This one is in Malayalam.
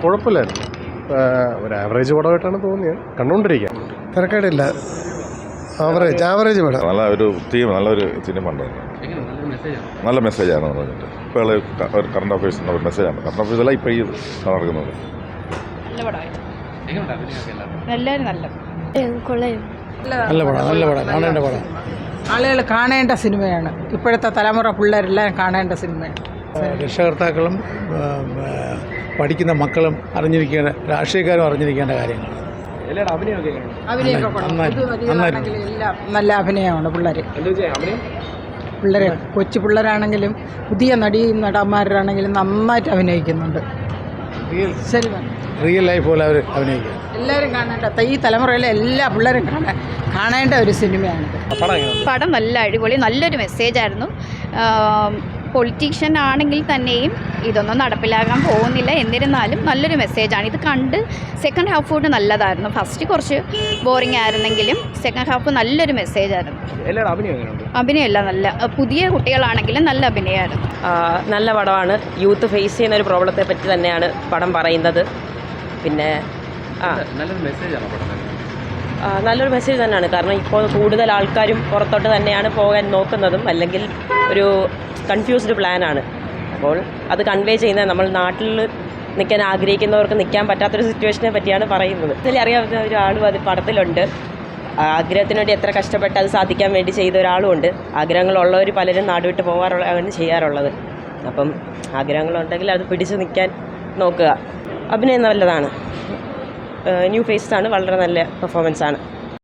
കുഴപ്പമില്ലായിരുന്നു. ഒരു ആവറേജ് പടമായിട്ടാണ് തോന്നിയത്. കണ്ടുകൊണ്ടിരിക്കുക തിരക്കേടില്ല. ആവറേജ് പടം. നല്ല ഒരു തീം, നല്ലൊരു സിനിമ ഉണ്ടായിരുന്നു. നല്ല മെസ്സേജാണ് പറഞ്ഞിട്ട്. ഇപ്പോൾ ഒരു കറണ്ട് അഫയേഴ്സിൻ്റെ ഒരു മെസ്സേജാണ്. കറണ്ട് അഫയേഴ്സല്ല ഇപ്പോൾ ഈ നടക്കുന്നത്. നല്ല പടം കാണേണ്ട പടം. ആളുകൾ കാണേണ്ട സിനിമയാണ്. ഇപ്പോഴത്തെ തലമുറ പിള്ളേരെല്ലാം കാണേണ്ട സിനിമയാണ്. രക്ഷകർത്താക്കളും പഠിക്കുന്ന മക്കളും അറിഞ്ഞിരിക്കേണ്ട, രാഷ്ട്രീയക്കാരും അറിഞ്ഞിരിക്കേണ്ട കാര്യങ്ങളാണ്. അഭിനയമൊക്കെ എല്ലാം നല്ല അഭിനയമാണ്. പിള്ളേരെ കൊച്ചു പിള്ളേരാണെങ്കിലും പുതിയ നടന്മാരാണെങ്കിലും നന്നായിട്ട് അഭിനയിക്കുന്നുണ്ട്. റിയൽ ലൈഫ് പോലെ അവർ അഭിനയിക്കുക. എല്ലാവരും കാണേണ്ട, ഈ തലമുറയിലെ എല്ലാ പിള്ളേരും കാണേണ്ട ഒരു സിനിമയാണിത്. പടം നല്ല അടിപൊളി, നല്ലൊരു മെസ്സേജായിരുന്നു. പൊളിറ്റീഷ്യൻ ആണെങ്കിൽ തന്നെയും ഇതൊന്നും നടപ്പിലാക്കാൻ പോകുന്നില്ല. എന്നിരുന്നാലും നല്ലൊരു മെസ്സേജാണ്. ഇത് കണ്ട് സെക്കൻഡ് ഹാഫ് കൂടി നല്ലതായിരുന്നു. ഫസ്റ്റ് കുറച്ച് ബോറിംഗ് ആയിരുന്നെങ്കിലും സെക്കൻഡ് ഹാഫ് നല്ലൊരു മെസ്സേജായിരുന്നു. അഭിനയമെല്ലാം നല്ല, പുതിയ കുട്ടികളാണെങ്കിലും നല്ല അഭിനയമായിരുന്നു. നല്ല പടമാണ്. യൂത്ത് ഫേസ് ചെയ്യുന്ന ഒരു പ്രോബ്ലത്തെ പറ്റി തന്നെയാണ് പടം പറയുന്നത്. പിന്നെ നല്ലൊരു മെസ്സേജ് തന്നെയാണ്. കാരണം ഇപ്പോൾ കൂടുതൽ ആൾക്കാരും പുറത്തോട്ട് തന്നെയാണ് പോകാൻ നോക്കുന്നതും, അല്ലെങ്കിൽ ഒരു കൺഫ്യൂസ്ഡ് പ്ലാനാണ്. അപ്പോൾ അത് കൺവേ ചെയ്യുന്നത് നമ്മൾ നാട്ടിൽ നിൽക്കാൻ ആഗ്രഹിക്കുന്നവർക്ക് നിൽക്കാൻ പറ്റാത്തൊരു സിറ്റുവേഷനെ പറ്റിയാണ് പറയുന്നത്. ഇതിൽ അറിയാവുന്ന ഒരാളും അത് പടത്തിലുണ്ട്. ആഗ്രഹത്തിന് വേണ്ടി എത്ര കഷ്ടപ്പെട്ട് അത് സാധിക്കാൻ വേണ്ടി ചെയ്ത ഒരാളും ഉണ്ട്. ആഗ്രഹങ്ങളുള്ളവർ പലരും നാടുവിട്ട് പോകാറുള്ളതാണ് ചെയ്യാറുള്ളത്. അപ്പം ആഗ്രഹങ്ങളുണ്ടെങ്കിൽ അത് പിടിച്ചു നിൽക്കാൻ നോക്കുക. അഭിനയം നല്ലതാണ്. ന്യൂ ഫേസാണ്, വളരെ നല്ല പെർഫോമൻസാണ്.